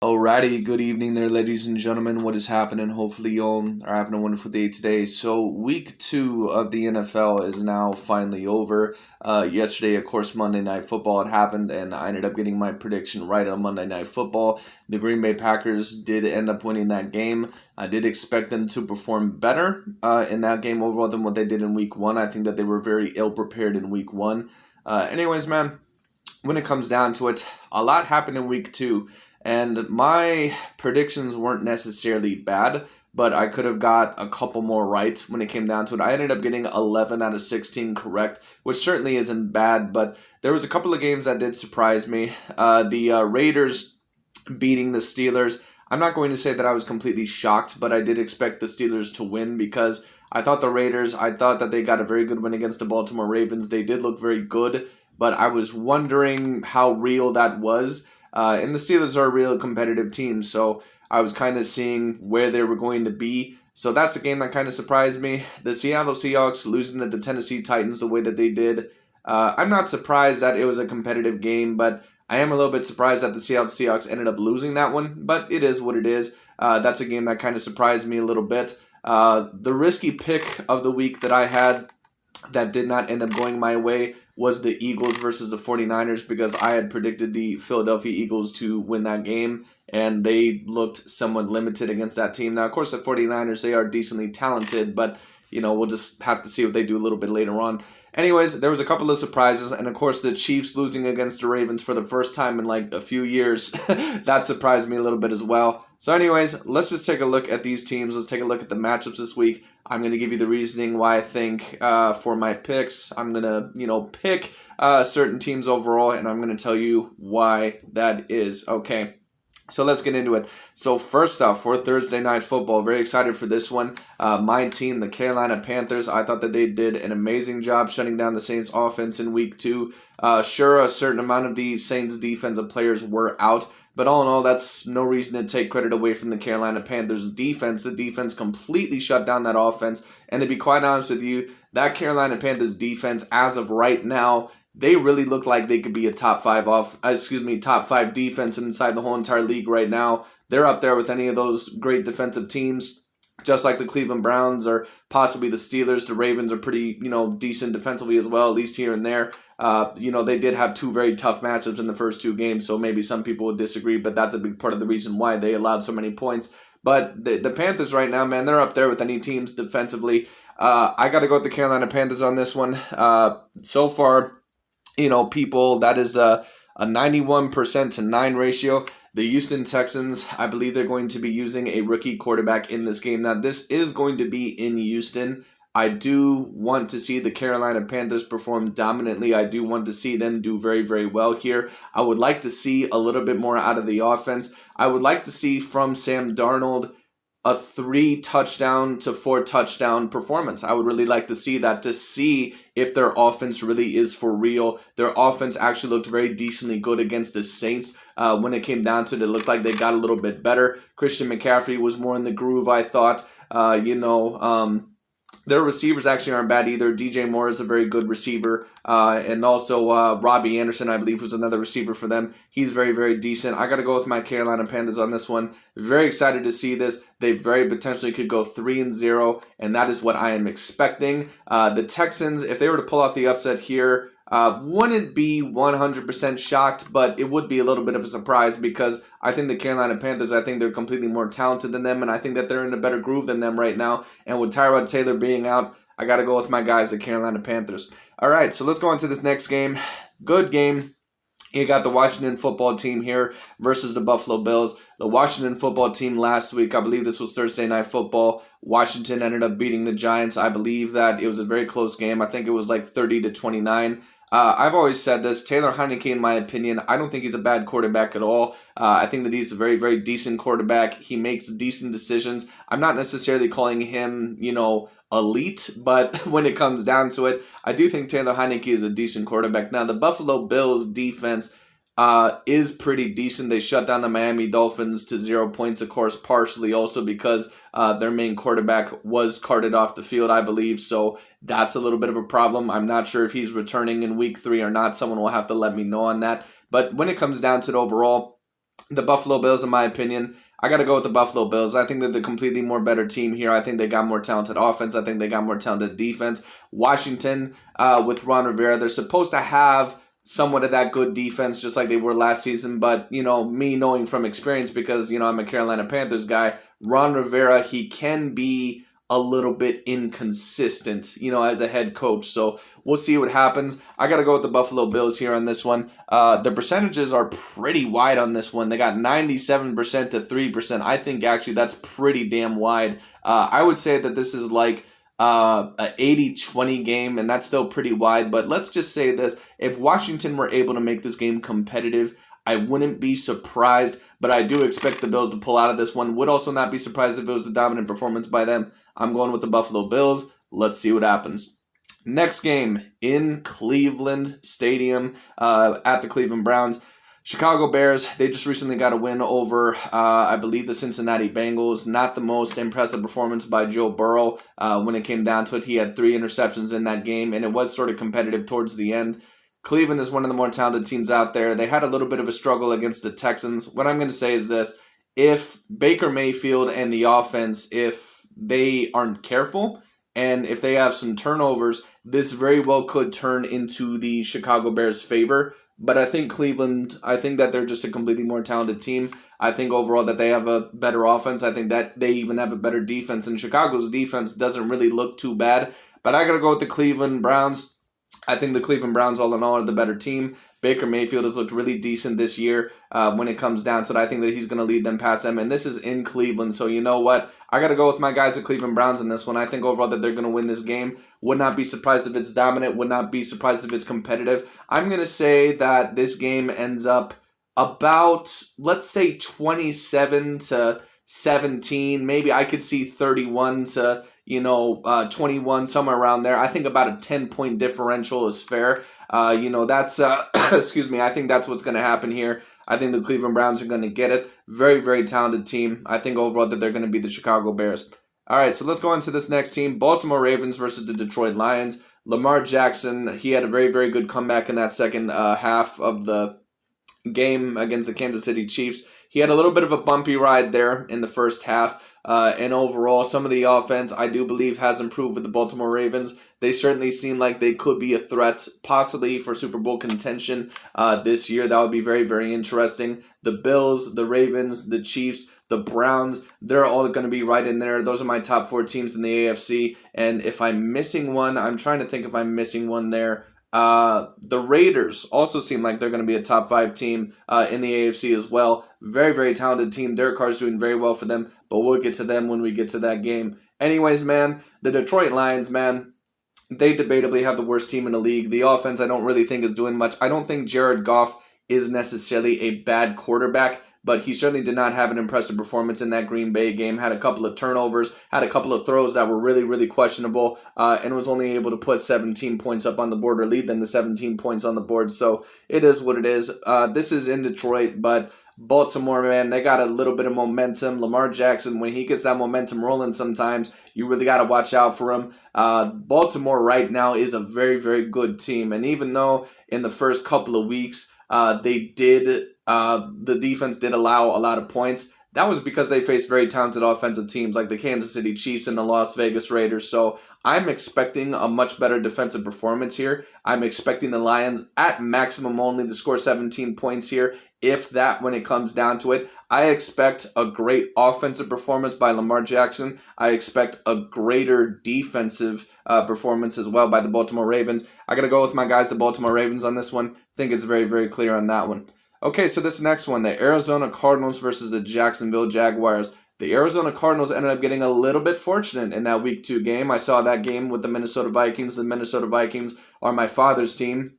Alrighty, good evening there, ladies and gentlemen. What is happening? Hopefully, y'all are having a wonderful day today. So, week two of the NFL is now finally over. Yesterday, of course, Monday Night Football had happened, and I ended up getting my prediction right on Monday Night Football. The Green Bay Packers did end up winning that game. I did expect them to perform better in that game overall than what they did in week one. I think that they were very ill prepared in week one. Anyways, man, when it comes down to it, a lot happened in week two, and my predictions weren't necessarily bad, but I could have got a couple more right when it came down to it. I ended up getting 11 out of 16 correct, which certainly isn't bad, but there was a couple of games that did surprise me. The Raiders beating the Steelers. I'm not going to say that I was completely shocked, but I did expect the Steelers to win because I thought I thought that they got a very good win against the Baltimore Ravens. They did look very good, but I was wondering how real that was. And the Steelers are a real competitive team, so I was kind of seeing where they were going to be. So that's a game that kind of surprised me. The Seattle Seahawks losing to the Tennessee Titans the way that they did. I'm not surprised that it was a competitive game, but I am a little bit surprised that the Seattle Seahawks ended up losing that one. But it is what it is. That's a game that kind of surprised me a little bit. The risky pick of the week that I had that did not end up going my way was the Eagles versus the 49ers because I had predicted the Philadelphia Eagles to win that game, and they looked somewhat limited against that team. Now, of course, the 49ers, they are decently talented, but, we'll just have to see what they do a little bit later on. Anyways, there was a couple of surprises, and of course the Chiefs losing against the Ravens for the first time in like a few years. That surprised me a little bit as well. So anyways, let's just take a look at these teams. Let's take a look at the matchups this week. I'm going to give you the reasoning why I think for my picks. I'm going to, pick certain teams overall, and I'm going to tell you why that is. Okay. So let's get into it. So first off, for Thursday Night Football, very excited for this one. My team, the Carolina Panthers, I thought that they did an amazing job shutting down the Saints offense in week two. Sure, a certain amount of the Saints defensive players were out, but all in all, that's no reason to take credit away from the Carolina Panthers defense. The defense completely shut down that offense, and to be quite honest with you, that Carolina Panthers defense, as of right now, they really look like they could be a top five defense inside the whole entire league right now. They're up there with any of those great defensive teams, just like the Cleveland Browns or possibly the Steelers. The Ravens are pretty, decent defensively as well, at least here and there. They did have two very tough matchups in the first two games, so maybe some people would disagree, but that's a big part of the reason why they allowed so many points. But the Panthers right now, man, they're up there with any teams defensively. I got to go with the Carolina Panthers on this one. So far, people, that is a 91% to 9 ratio. The Houston Texans, I believe they're going to be using a rookie quarterback in this game. Now, this is going to be in Houston. I do want to see the Carolina Panthers perform dominantly. I do want to see them do very, very well here. I would like to see a little bit more out of the offense. I would like to see from Sam Darnold a 3 touchdown to 4 touchdown performance. I would really like to see that, to see if their offense really is for real. Their offense actually looked very decently good against the Saints. When it came down to it, it looked like they got a little bit better. Christian McCaffrey was more in the groove, I thought. Their receivers actually aren't bad either. DJ Moore is a very good receiver. And also Robbie Anderson, I believe, was another receiver for them. He's very, very decent. I got to go with my Carolina Panthers on this one. Very excited to see this. They very potentially could go 3-0, and that is what I am expecting. The Texans, if they were to pull off the upset here, wouldn't be 100% shocked, but it would be a little bit of a surprise because I think the Carolina Panthers, I think they're completely more talented than them, and I think that they're in a better groove than them right now. And with Tyrod Taylor being out, I got to go with my guys, the Carolina Panthers. All right, so let's go on to this next game. Good game. You got the Washington football team here versus the Buffalo Bills. The Washington football team last week, I believe this was Thursday Night Football. Washington ended up beating the Giants. I believe that it was a very close game. I think it was like 30-29. I've always said this. Taylor Heinicke, in my opinion, I don't think he's a bad quarterback at all. I think that he's a very, very decent quarterback. He makes decent decisions. I'm not necessarily calling him, elite, but when it comes down to it, I do think Taylor Heinicke is a decent quarterback. Now, the Buffalo Bills defense is pretty decent. They shut down the Miami Dolphins to 0 points, of course, partially also because their main quarterback was carted off the field, I believe. So that's a little bit of a problem. I'm not sure if he's returning in week 3 or not. Someone will have to let me know on that. But when it comes down to it overall, the Buffalo Bills, in my opinion. I got to go with the Buffalo Bills. I think they're the completely more better team here. I think they got more talented offense. I think they got more talented defense. Washington, with Ron Rivera, they're supposed to have somewhat of that good defense, just like they were last season. But, me knowing from experience, because, I'm a Carolina Panthers guy, Ron Rivera, he can be a little bit inconsistent, as a head coach. So we'll see what happens. I got to go with the Buffalo Bills here on this one. The percentages are pretty wide on this one. They got 97% to 3%. I think actually that's pretty damn wide. I would say that this is like a 80-20 game, and that's still pretty wide. But let's just say this. If Washington were able to make this game competitive, I wouldn't be surprised, but I do expect the Bills to pull out of this one. Would also not be surprised if it was a dominant performance by them. I'm going with the Buffalo Bills. Let's see what happens. Next game in Cleveland Stadium at the Cleveland Browns. Chicago Bears, they just recently got a win over, I believe, the Cincinnati Bengals. Not the most impressive performance by Joe Burrow when it came down to it. He had 3 interceptions in that game, and it was sort of competitive towards the end. Cleveland is one of the more talented teams out there. They had a little bit of a struggle against the Texans. What I'm going to say is this. If Baker Mayfield and the offense, if they aren't careful and if they have some turnovers, this very well could turn into the Chicago Bears' favor. But I think Cleveland, I think that they're just a completely more talented team. I think overall that they have a better offense. I think that they even have a better defense. And Chicago's defense doesn't really look too bad. But I got to go with the Cleveland Browns. I think the Cleveland Browns, all in all, are the better team. Baker Mayfield has looked really decent this year when it comes down to it. I think that he's going to lead them past them. And this is in Cleveland. So you know what? I got to go with my guys, the Cleveland Browns, in this one. I think overall that they're going to win this game. Would not be surprised if it's dominant. Would not be surprised if it's competitive. I'm going to say that this game ends up about, let's say, 27 to 17. Maybe I could see 31 to 21, somewhere around there. I think about a 10-point differential is fair. That's, excuse me, I think that's what's going to happen here. I think the Cleveland Browns are going to get it. Very, very talented team. I think overall that they're going to be the Chicago Bears. All right, so let's go into this next team. Baltimore Ravens versus the Detroit Lions. Lamar Jackson, he had a very, very good comeback in that second half of the game against the Kansas City Chiefs. He had a little bit of a bumpy ride there in the first half. And overall, some of the offense, I do believe, has improved with the Baltimore Ravens. They certainly seem like they could be a threat, possibly for Super Bowl contention this year. That would be very, very interesting. The Bills, the Ravens, the Chiefs, the Browns, they're all going to be right in there. Those are my top 4 teams in the AFC. And if I'm missing one, I'm trying to think if I'm missing one there. The Raiders also seem like they're going to be a top 5 team in the AFC as well. Very, very talented team. Derek Carr's doing very well for them, but we'll get to them when we get to that game. Anyways, man, the Detroit Lions, man, they debatably have the worst team in the league. The offense, I don't really think is doing much. I don't think Jared Goff is necessarily a bad quarterback, but he certainly did not have an impressive performance in that Green Bay game. Had a couple of turnovers, had a couple of throws that were really, really questionable, and was only able to put 17 points up on the board, or lead them to 17 points on the board. So it is what it is. This is in Detroit, but Baltimore, man, they got a little bit of momentum. Lamar Jackson, when he gets that momentum rolling sometimes, you really got to watch out for him. Baltimore right now is a very, very good team. And even though in the first couple of weeks, the defense did allow a lot of points, that was because they faced very talented offensive teams like the Kansas City Chiefs and the Las Vegas Raiders. So I'm expecting a much better defensive performance here. I'm expecting the Lions at maximum only to score 17 points here, if that, when it comes down to it. I expect a great offensive performance by Lamar Jackson. I expect a greater defensive performance as well by the Baltimore Ravens. I got to go with my guys, the Baltimore Ravens, on this one. I think it's very, very clear on that one. Okay, so this next one, the Arizona Cardinals versus the Jacksonville Jaguars. The Arizona Cardinals ended up getting a little bit fortunate in that Week 2 game. I saw that game with the Minnesota Vikings. The Minnesota Vikings are my father's team.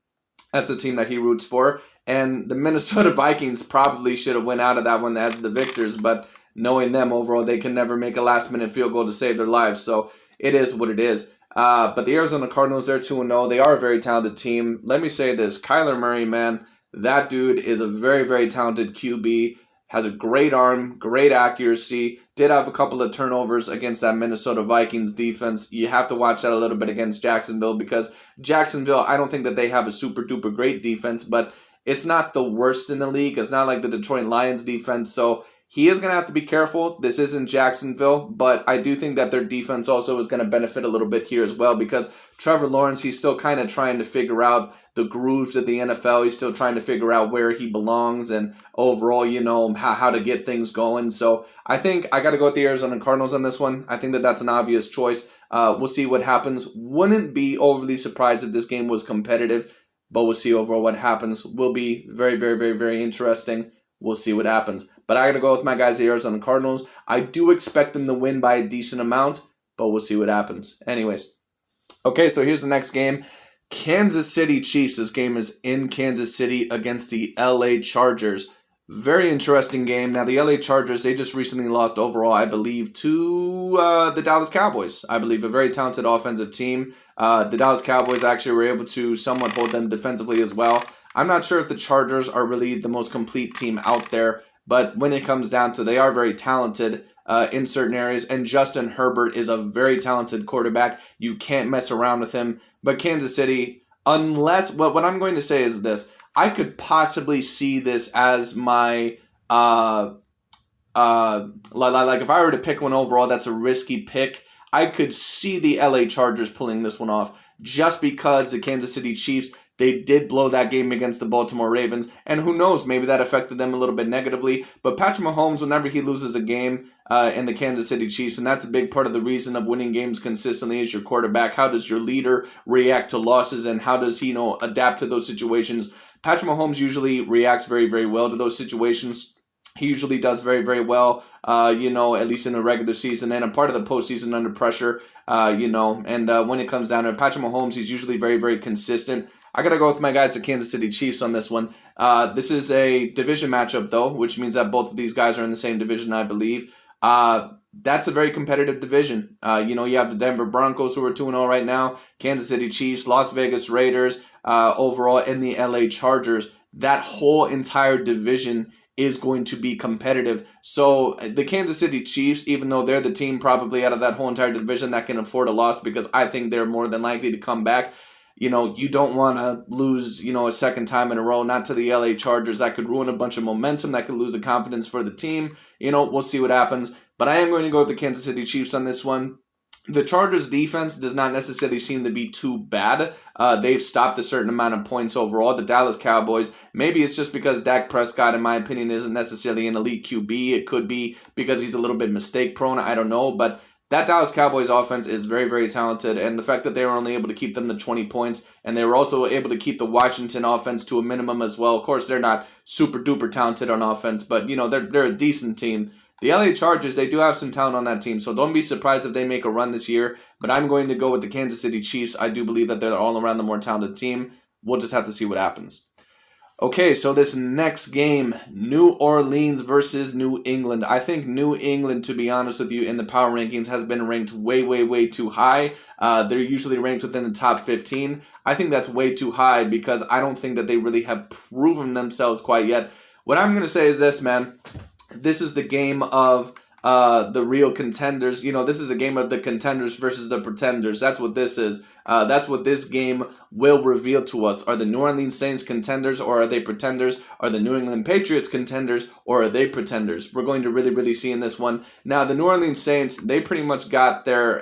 That's the team that he roots for. And the Minnesota Vikings probably should have went out of that one as the victors, but knowing them overall, they can never make a last-minute field goal to save their lives. So it is what it is. But the Arizona Cardinals, they're 2-0. They are a very talented team. Let me say this. Kyler Murray, man, that dude is a very, very talented QB. Has a great arm, great accuracy. Did have a couple of turnovers against that Minnesota Vikings defense. You have to watch that a little bit against Jacksonville, because Jacksonville, I don't think that they have a super duper great defense, but it's not the worst in the league. It's not like the Detroit Lions defense. So he is going to have to be careful. This isn't Jacksonville, but I do think that their defense also is going to benefit a little bit here as well because Trevor Lawrence, he's still kind of trying to figure out the grooves of the NFL. He's still trying to figure out where he belongs and overall, how to get things going. So I think I got to go with the Arizona Cardinals on this one. I think that that's an obvious choice. We'll see what happens. Wouldn't be overly surprised if this game was competitive, but we'll see overall what happens. Will be very, very, very, very interesting. We'll see what happens. But I got to go with my guys, the Arizona Cardinals. I do expect them to win by a decent amount, but we'll see what happens. Anyways. Okay, so here's the next game. Kansas City Chiefs. This game is in Kansas City against the LA Chargers. Very interesting game. Now, the LA Chargers, they just recently lost overall, I believe, to the Dallas Cowboys. I believe a very talented offensive team. The Dallas Cowboys actually were able to somewhat hold them defensively as well. I'm not sure if the Chargers are really the most complete team out there, but when it comes down to it, they are very talented in certain areas, and Justin Herbert is a very talented quarterback. You can't mess around with him. But Kansas City, what I'm going to say is this. I could possibly see this as my, like if I were to pick one overall, that's a risky pick. I could see the LA Chargers pulling this one off just because the Kansas City Chiefs, they did blow that game against the Baltimore Ravens, and who knows, maybe that affected them a little bit negatively. But Patrick Mahomes, whenever he loses a game in the Kansas City Chiefs, and that's a big part of the reason of winning games consistently is your quarterback. How does your leader react to losses, and how does he adapt to those situations? Patrick Mahomes usually reacts very, very well to those situations. He usually does very, very well, at least in the regular season and a part of the postseason under pressure, and when it comes down to it, Patrick Mahomes, he's usually very, very consistent. I got to go with my guys, the Kansas City Chiefs, on this one. This is a division matchup, though, which means that both of these guys are in the same division, I believe. That's a very competitive division. You have the Denver Broncos, who are 2-0 right now, Kansas City Chiefs, Las Vegas Raiders, overall, and the LA Chargers. That whole entire division is going to be competitive. So the Kansas City Chiefs, even though they're the team probably out of that whole entire division that can afford a loss, because I think they're more than likely to come back, you don't want to lose, a second time in a row, not to the LA Chargers. That could ruin a bunch of momentum. That could lose the confidence for the team. We'll see what happens. But I am going to go with the Kansas City Chiefs on this one. The Chargers defense does not necessarily seem to be too bad. They've stopped a certain amount of points overall. The Dallas Cowboys, maybe it's just because Dak Prescott, in my opinion, isn't necessarily an elite QB. It could be because he's a little bit mistake prone. I don't know. But that Dallas Cowboys offense is very, very talented, and the fact that they were only able to keep them to 20 points, and they were also able to keep the Washington offense to a minimum as well. Of course, they're not super duper talented on offense, but they're a decent team. The LA Chargers, they do have some talent on that team, so don't be surprised if they make a run this year. But I'm going to go with the Kansas City Chiefs. I do believe that they're all around the more talented team. We'll just have to see what happens. Okay, so this next game, New Orleans versus New England. I think New England, to be honest with you, in the power rankings has been ranked way, way, way too high. They're usually ranked within the top 15. I think that's way too high because I don't think that they really have proven themselves quite yet. What I'm going to say is this, man. This is the game of the real contenders. This is a game of the contenders versus the pretenders. That's what this is. That's what this game will reveal to us. Are the New Orleans Saints contenders or are they pretenders? Are the New England Patriots contenders or are they pretenders? We're going to really, really see in this one. Now, the New Orleans Saints, they pretty much got their,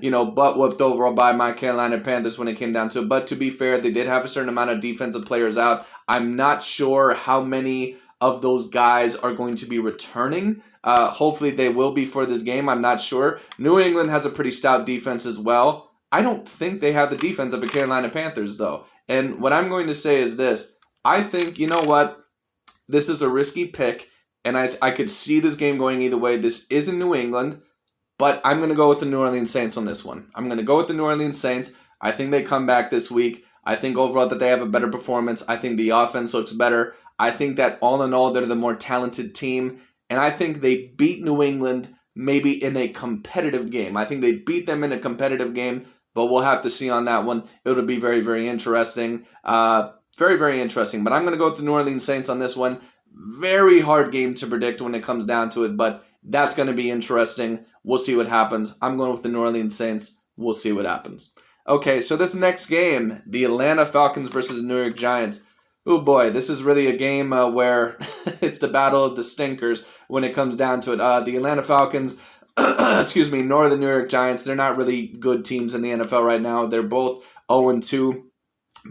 butt whooped overall by my Carolina Panthers when it came down to it. But to be fair, they did have a certain amount of defensive players out. I'm not sure how many of those guys are going to be returning. Hopefully they will be for this game. I'm not sure. New England has a pretty stout defense as well. I don't think they have the defense of the Carolina Panthers, though. And what I'm going to say is this. I think, this is a risky pick, and I could see this game going either way. This is in New England, but I'm going to go with the New Orleans Saints on this one. I'm going to go with the New Orleans Saints. I think they come back this week. I think overall that they have a better performance. I think the offense looks better. I think that all in all, they're the more talented team. And I think they beat New England maybe in a competitive game. I think they beat them in a competitive game, but we'll have to see on that one. It'll be very, very interesting. Very, very interesting. But I'm going to go with the New Orleans Saints on this one. Very hard game to predict when it comes down to it, but that's going to be interesting. We'll see what happens. I'm going with the New Orleans Saints. We'll see what happens. Okay, so this next game, the Atlanta Falcons versus the New York Giants. Oh boy, this is really a game where it's the battle of the stinkers when it comes down to it. The Atlanta Falcons, excuse me, nor the New York Giants, they're not really good teams in the NFL right now. They're both 0-2.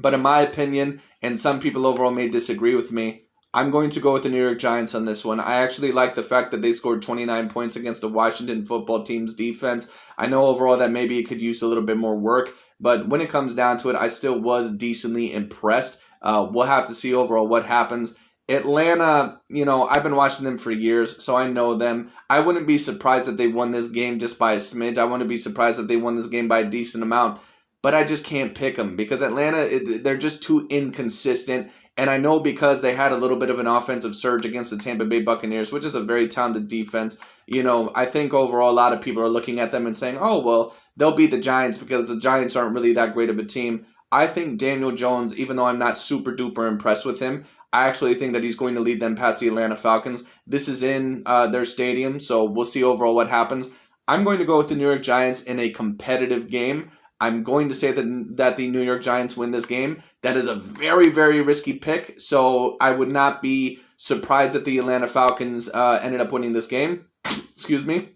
But in my opinion, and some people overall may disagree with me, I'm going to go with the New York Giants on this one. I actually like the fact that they scored 29 points against the Washington football team's defense. I know overall that maybe it could use a little bit more work, but when it comes down to it, I still was decently impressed. We'll have to see overall what happens. Atlanta, I've been watching them for years, so I know them. I wouldn't be surprised if they won this game just by a smidge. I wouldn't be surprised if they won this game by a decent amount. But I just can't pick them because Atlanta, they're just too inconsistent. And I know because they had a little bit of an offensive surge against the Tampa Bay Buccaneers, which is a very talented defense. I think overall a lot of people are looking at them and saying, oh, well, they'll beat the Giants because the Giants aren't really that great of a team. I think Daniel Jones, even though I'm not super duper impressed with him, I actually think that he's going to lead them past the Atlanta Falcons. This is in their stadium, so we'll see overall what happens. I'm going to go with the New York Giants in a competitive game. I'm going to say that the New York Giants win this game. That is a very, very risky pick, so I would not be surprised if the Atlanta Falcons ended up winning this game. Excuse me.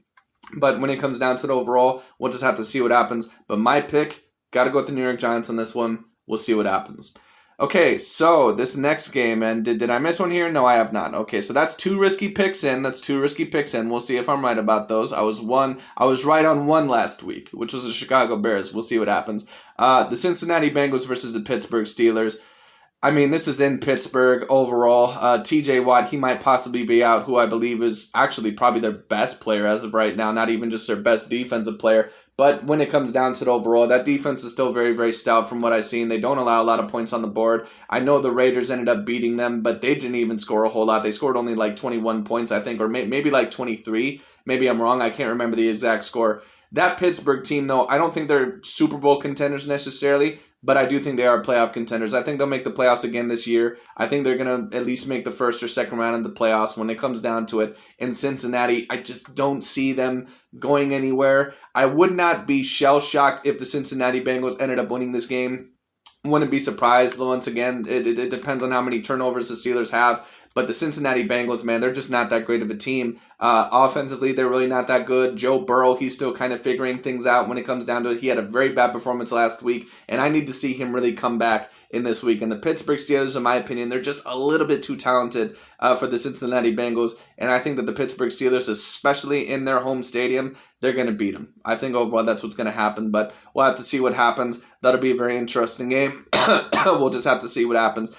But when it comes down to it overall, we'll just have to see what happens. But my pick, got to go with the New York Giants on this one. We'll see what happens. Okay, so this next game, and did I miss one here? No, I have not. Okay, so that's two risky picks in. We'll see if I'm right about those. I was right on one last week, which was the Chicago Bears. We'll see what happens. The Cincinnati Bengals versus the Pittsburgh Steelers. I mean, this is in Pittsburgh overall. TJ Watt, he might possibly be out, who I believe is actually probably their best player as of right now, not even just their best defensive player. But when it comes down to it overall, that defense is still very, very stout from what I've seen. They don't allow a lot of points on the board. I know the Raiders ended up beating them, but they didn't even score a whole lot. They scored only like 21 points, I think, or maybe like 23. Maybe I'm wrong. I can't remember the exact score. That Pittsburgh team, though, I don't think they're Super Bowl contenders necessarily, but I do think they are playoff contenders. I think they'll make the playoffs again this year. I think they're going to at least make the first or second round of the playoffs when it comes down to it. In Cincinnati, I just don't see them going anywhere. I would not be shell-shocked if the Cincinnati Bengals ended up winning this game. Wouldn't be surprised. Once again, it depends on how many turnovers the Steelers have. But the Cincinnati Bengals, man, they're just not that great of a team. Offensively, they're really not that good. Joe Burrow, he's still kind of figuring things out when it comes down to it. He had a very bad performance last week, and I need to see him really come back in this week. And the Pittsburgh Steelers, in my opinion, they're just a little bit too talented for the Cincinnati Bengals. And I think that the Pittsburgh Steelers, especially in their home stadium, they're going to beat them. I think overall that's what's going to happen, but we'll have to see what happens. That'll be a very interesting game. We'll just have to see what happens.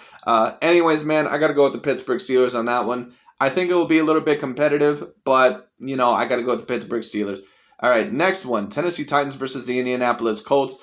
Anyways, man, I got to go with the Pittsburgh Steelers on that one. I think it will be a little bit competitive, but, I got to go with the Pittsburgh Steelers. All right, next one, Tennessee Titans versus the Indianapolis Colts.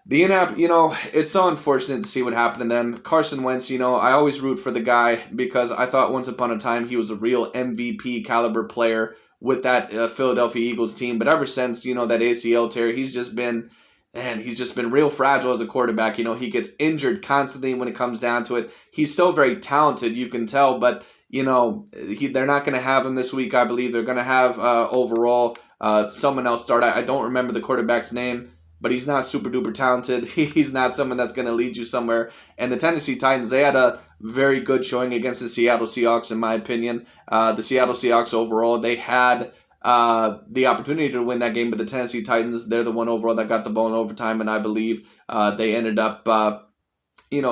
It's so unfortunate to see what happened to them. Carson Wentz, I always root for the guy because I thought once upon a time he was a real MVP caliber player with that Philadelphia Eagles team. But ever since, that ACL tear, he's just been real fragile as a quarterback. He gets injured constantly when it comes down to it. He's still very talented, you can tell, but, they're not going to have him this week, I believe. They're going to have overall someone else start. I don't remember the quarterback's name, but he's not super duper talented. He's not someone that's going to lead you somewhere. And the Tennessee Titans, they had a very good showing against the Seattle Seahawks, in my opinion. The Seattle Seahawks overall, they had the opportunity to win that game, but the Tennessee Titans, they're the one overall that got the ball in overtime, and I believe they ended up,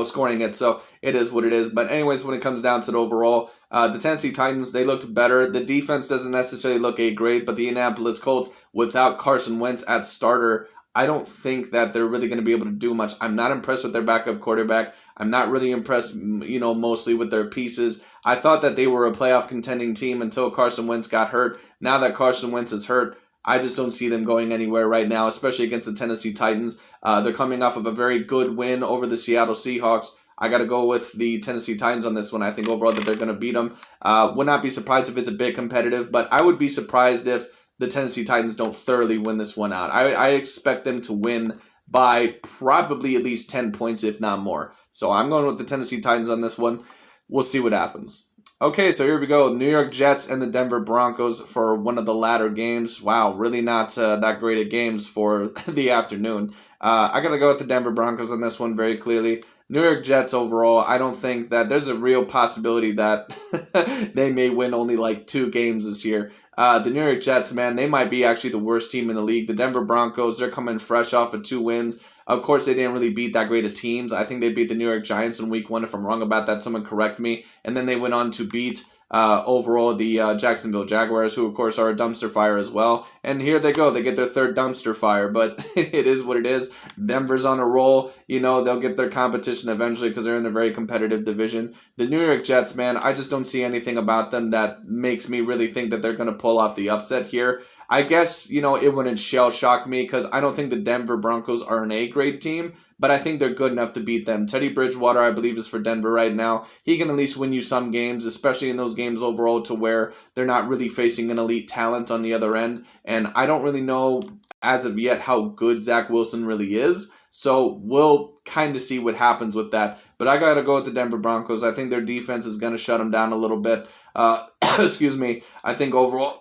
scoring it. So it is what it is. But anyways, when it comes down to it overall, the Tennessee Titans, they looked better. The defense doesn't necessarily look A grade, but the Indianapolis Colts, without Carson Wentz at starter, I don't think that they're really going to be able to do much. I'm not impressed with their backup quarterback. I'm not really impressed, mostly with their pieces. I thought that they were a playoff contending team until Carson Wentz got hurt. Now that Carson Wentz is hurt, I just don't see them going anywhere right now, especially against the Tennessee Titans. They're coming off of a very good win over the Seattle Seahawks. I got to go with the Tennessee Titans on this one. I think overall that they're going to beat them. Would not be surprised if it's a bit competitive, but I would be surprised if the Tennessee Titans don't thoroughly win this one out. I expect them to win by probably at least 10 points, if not more. So I'm going with the Tennessee Titans on this one. We'll see what happens. Okay, so here we go. New York Jets and the Denver Broncos for one of the latter games. Wow, really not that great at games for the afternoon. I got to go with the Denver Broncos on this one very clearly. New York Jets overall, I don't think that there's a real possibility that they may win only like 2 games this year. The New York Jets, man, they might be actually the worst team in the league. The Denver Broncos, they're coming fresh off of 2 wins. Of course, they didn't really beat that great of teams. I think they beat the New York Giants in week 1. If I'm wrong about that, someone correct me. And then they went on to beat overall the Jacksonville Jaguars, who of course are a dumpster fire as well. And here they go, they get their 3rd dumpster fire, but it is what it is. Denver's on a roll. They'll get their competition eventually because they're in a very competitive division. The New York Jets, man, I just don't see anything about them that makes me really think that they're going to pull off the upset here. I guess, it wouldn't shell shock me because I don't think the Denver Broncos are an A-grade team, but I think they're good enough to beat them. Teddy Bridgewater, I believe, is for Denver right now. He can at least win you some games, especially in those games overall to where they're not really facing an elite talent on the other end. And I don't really know as of yet how good Zach Wilson really is. So we'll kind of see what happens with that. But I got to go with the Denver Broncos. I think their defense is going to shut them down a little bit. Excuse me. I think overall,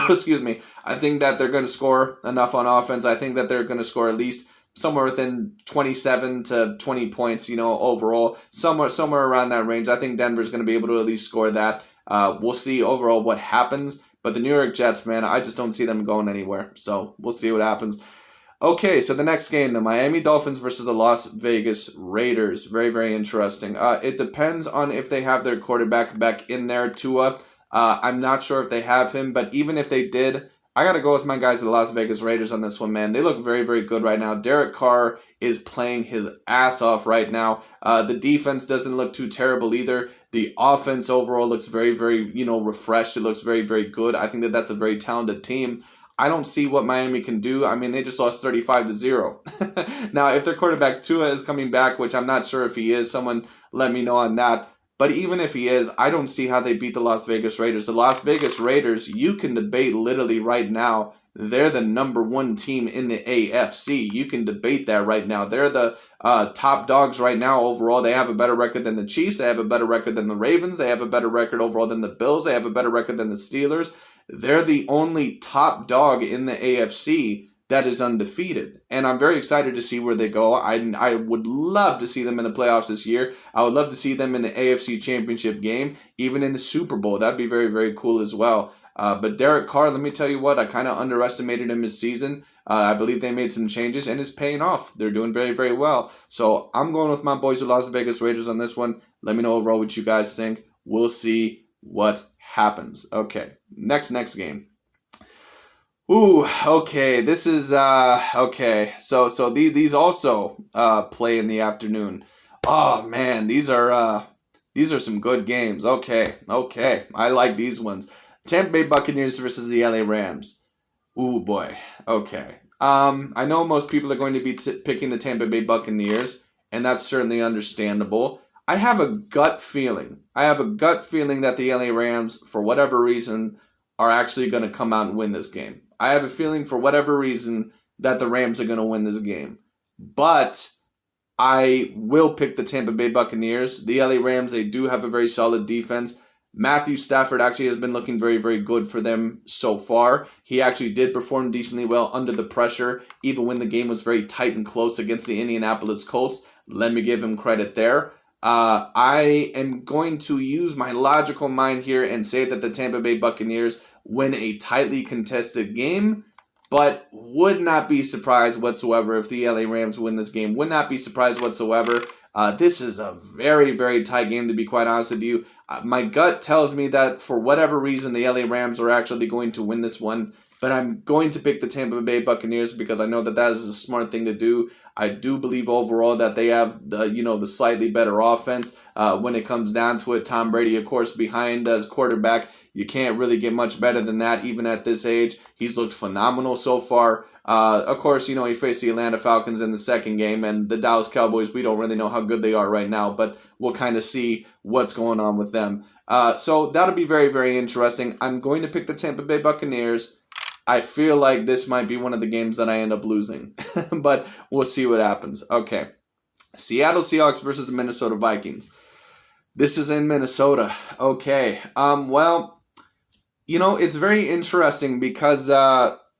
excuse me. I think that they're going to score enough on offense. I think that they're going to score at least somewhere within 27 to 20 points, overall. Somewhere around that range. I think Denver's going to be able to at least score that. We'll see overall what happens. But the New York Jets, man, I just don't see them going anywhere. So we'll see what happens. Okay, so the next game, the Miami Dolphins versus the Las Vegas Raiders. Very, very interesting. It depends on if they have their quarterback back in there, Tua. I'm not sure if they have him, but even if they did, I got to go with my guys, the Las Vegas Raiders, on this one, man. They look very, very good right now. Derek Carr is playing his ass off right now. The defense doesn't look too terrible either. The offense overall looks very, very, refreshed. It looks very, very good. I think that that's a very talented team. I don't see what Miami can do. I mean, they just lost 35-0. Now, if their quarterback Tua is coming back, which I'm not sure if he is, someone let me know on that. But even if he is, I don't see how they beat the Las Vegas Raiders. The Las Vegas Raiders, you can debate literally right now, they're the number 1 team in the AFC. You can debate that right now. They're the top dogs right now overall. They have a better record than the Chiefs. They have a better record than the Ravens. They have a better record overall than the Bills. They have a better record than the Steelers. They're the only top dog in the AFC that is undefeated. And I'm very excited to see where they go. I would love to see them in the playoffs this year. I would love to see them in the AFC Championship game, even in the Super Bowl. That'd be very, very cool as well. But Derek Carr, let me tell you what, I kind of underestimated him this season. I believe they made some changes, and it's paying off. They're doing very, very well. So I'm going with my boys, the Las Vegas Raiders, on this one. Let me know overall what you guys think. We'll see what happens. Okay, next game. Ooh, okay. This is okay. So these also play in the afternoon. Oh man, these are some good games. Okay. I like these ones. Tampa Bay Buccaneers versus the LA Rams. Ooh boy. Okay. I know most people are going to be picking the Tampa Bay Buccaneers, and that's certainly understandable. I have a gut feeling that the LA Rams, for whatever reason, are actually going to come out and win this game. I have a feeling, for whatever reason, that the Rams are going to win this game. But I will pick the Tampa Bay Buccaneers. The LA Rams, they do have a very solid defense. Matthew Stafford actually has been looking very, very good for them so far. He actually did perform decently well under the pressure, even when the game was very tight and close against the Indianapolis Colts. Let me give him credit there. I am going to use my logical mind here and say that the Tampa Bay Buccaneers win a tightly contested game, but would not be surprised whatsoever if the LA Rams win this game. Would not be surprised whatsoever. This is a very, very tight game, to be quite honest with you. My gut tells me that for whatever reason, the LA Rams are actually going to win this one. But I'm going to pick the Tampa Bay Buccaneers because I know that that is a smart thing to do. I do believe overall that they have the slightly better offense when it comes down to it. Tom Brady, of course, behind as quarterback. You can't really get much better than that, even at this age. He's looked phenomenal so far. Of course, he faced the Atlanta Falcons in the second game, and the Dallas Cowboys, we don't really know how good they are right now, but we'll kind of see what's going on with them. So that'll be very, very interesting. I'm going to pick the Tampa Bay Buccaneers. I feel like this might be one of the games that I end up losing, but we'll see what happens. Okay, Seattle Seahawks versus the Minnesota Vikings. This is in Minnesota. Okay, well, it's very interesting because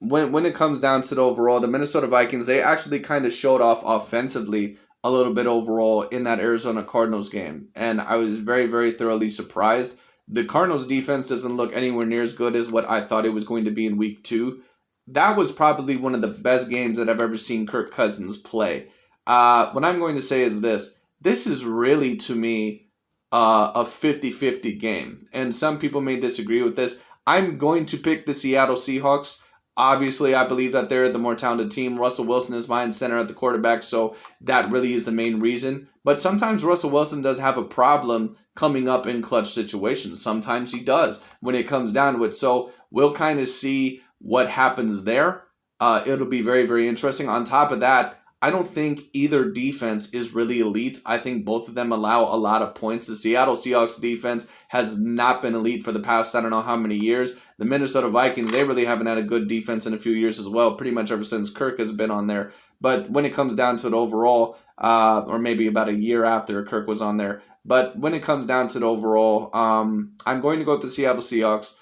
when it comes down to the overall, the Minnesota Vikings, they actually kind of showed off offensively a little bit overall in that Arizona Cardinals game. And I was very, very thoroughly surprised. The Cardinals defense doesn't look anywhere near as good as what I thought it was going to be in week 2. That was probably one of the best games that I've ever seen Kirk Cousins play. What I'm going to say is this. This is really, to me, a 50-50 game. And some people may disagree with this. I'm going to pick the Seattle Seahawks. Obviously, I believe that they're the more talented team. Russell Wilson is behind center at the quarterback, so that really is the main reason. But sometimes Russell Wilson does have a problem coming up in clutch situations. Sometimes he does when it comes down to it. So we'll kind of see what happens there. It'll be very, very interesting. On top of that, I don't think either defense is really elite. I think both of them allow a lot of points. The Seattle Seahawks defense has not been elite for the past I don't know how many years. The Minnesota Vikings, they really haven't had a good defense in a few years as well, pretty much ever since Kirk has been on there. But when it comes down to it overall, or maybe about a year after Kirk was on there, but when it comes down to it overall, I'm going to go with the Seattle Seahawks.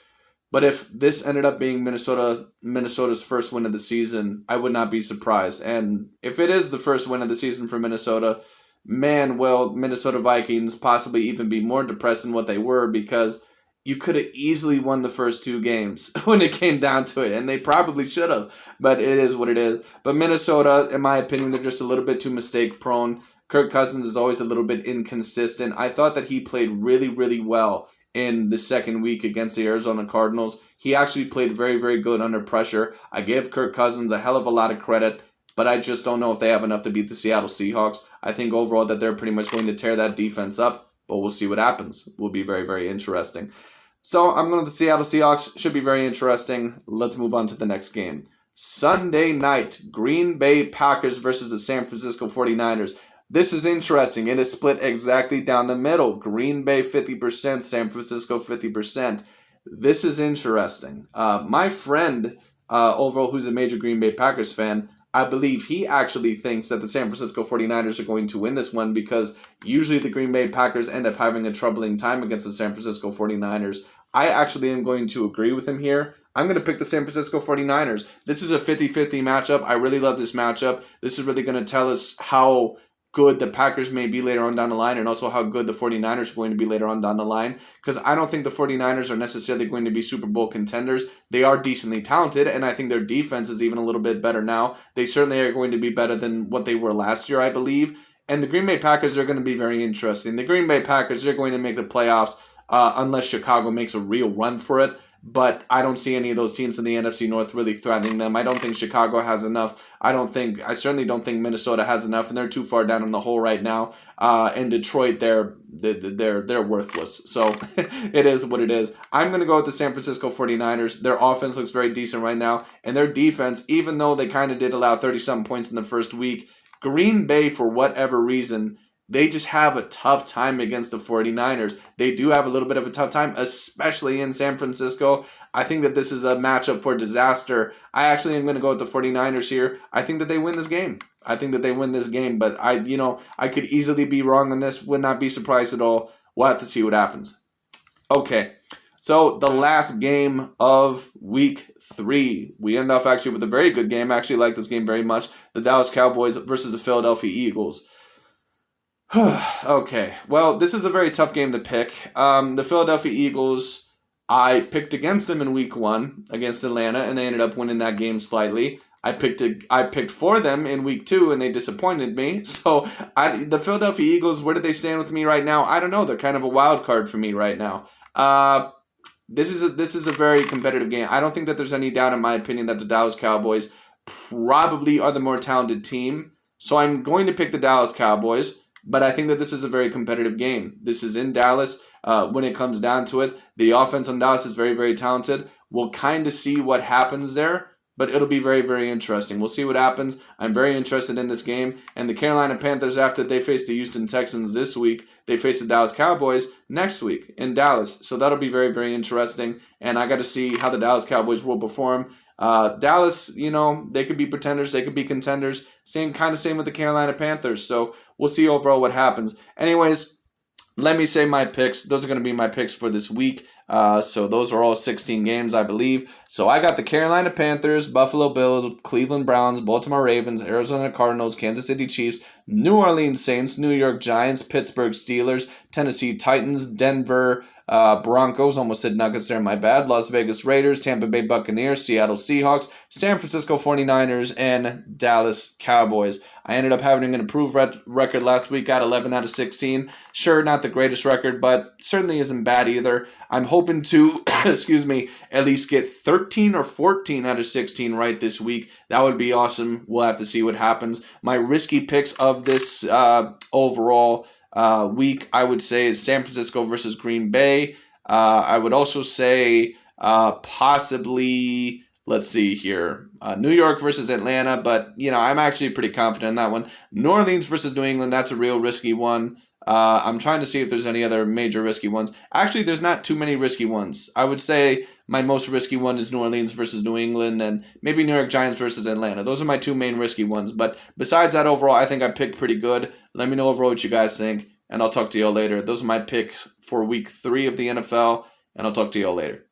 But if this ended up being Minnesota's first win of the season, I would not be surprised. And if it is the first win of the season for Minnesota, man, will Minnesota Vikings possibly even be more depressed than what they were, because you could have easily won the first 2 games when it came down to it, and they probably should have. But it is what it is. But Minnesota, in my opinion, they're just a little bit too mistake prone. Kirk Cousins is always a little bit inconsistent. I thought that he played really, really well in the second week against the Arizona Cardinals. He actually played very, very good under pressure. I give Kirk Cousins a hell of a lot of credit, but I just don't know if they have enough to beat the Seattle Seahawks. I think overall that they're pretty much going to tear that defense up, but we'll see what happens. It will be very, very interesting. So I'm going to the Seattle Seahawks. Should be very interesting. Let's move on to the next game. Sunday night, Green Bay Packers versus the San Francisco 49ers. This is interesting. It is split exactly down the middle. Green Bay 50%, San Francisco 50%. This is interesting. My friend, overall, who's a major Green Bay Packers fan, I believe he actually thinks that the San Francisco 49ers are going to win this one, because usually the Green Bay Packers end up having a troubling time against the San Francisco 49ers. I actually am going to agree with him here. I'm going to pick the San Francisco 49ers. This is a 50-50 matchup. I really love this matchup. This is really going to tell us how good the Packers may be later on down the line, and also how good the 49ers are going to be later on down the line, because I don't think the 49ers are necessarily going to be Super Bowl contenders. They are decently talented, and I think their defense is even a little bit better now. They certainly are going to be better than what they were last year, I believe. And the Green Bay Packers are going to be very interesting. The Green Bay Packers are going to make the playoffs unless Chicago makes a real run for it. But I don't see any of those teams in the NFC North really threatening them. I don't think Chicago has enough. I certainly don't think Minnesota has enough, and they're too far down in the hole right now. And Detroit, they're worthless. So it is what it is. I'm going to go with the San Francisco 49ers. Their offense looks very decent right now, and their defense, even though they kind of did allow 30-something points in the first week, Green Bay, for whatever reason, they just have a tough time against the 49ers. They do have a little bit of a tough time, especially in San Francisco. I think that this is a matchup for disaster. I actually am going to go with the 49ers here. I think that they win this game. But I could easily be wrong on this. Would not be surprised at all. We'll have to see what happens. Okay, so the last game of week 3. We end off actually with a very good game. I actually like this game very much. The Dallas Cowboys versus the Philadelphia Eagles. Okay, well, this is a very tough game to pick. The Philadelphia Eagles, I picked against them in week 1 against Atlanta, and they ended up winning that game slightly. I picked for them in week 2, and they disappointed me. So the Philadelphia Eagles, where do they stand with me right now? I don't know. They're kind of a wild card for me right now. This is a very competitive game. I don't think that there's any doubt, in my opinion, that the Dallas Cowboys probably are the more talented team. So I'm going to pick the Dallas Cowboys. But I think that this is a very competitive game. This is in Dallas. When it comes down to it, the offense on Dallas is very, very talented. We'll kind of see what happens there, but it'll be very, very interesting. We'll see what happens. I'm very interested in this game. And the Carolina Panthers, after they face the Houston Texans this week, they face the Dallas Cowboys next week in Dallas. So that'll be very, very interesting. And I got to see how the Dallas Cowboys will perform. Dallas, they could be pretenders, they could be contenders. Same with the Carolina Panthers. So we'll see overall what happens. Anyways, let me say my picks. Those are going to be my picks for this week. So those are all 16 games, I believe. So I got the Carolina Panthers, Buffalo Bills, Cleveland Browns, Baltimore Ravens, Arizona Cardinals, Kansas City Chiefs, New Orleans Saints, New York Giants, Pittsburgh Steelers, Tennessee Titans, Denver Broncos, almost said Nuggets there, my bad. Las Vegas Raiders, Tampa Bay Buccaneers, Seattle Seahawks, San Francisco 49ers, and Dallas Cowboys. I ended up having an improved record last week at 11 out of 16. Sure, not the greatest record, but certainly isn't bad either. I'm hoping to, excuse me, at least get 13 or 14 out of 16 right this week. That would be awesome. We'll have to see what happens. My risky picks of this overall week, I would say, is San Francisco versus Green Bay. I would also say possibly, let's see here, New York versus Atlanta, but, I'm actually pretty confident in that one. New Orleans versus New England, that's a real risky one. I'm trying to see if there's any other major risky ones. Actually, there's not too many risky ones. I would say my most risky one is New Orleans versus New England, and maybe New York Giants versus Atlanta. Those are my two main risky ones. But besides that, overall, I think I picked pretty good. Let me know overall what you guys think, and I'll talk to y'all later. Those are my picks for week 3 of the NFL, and I'll talk to y'all later.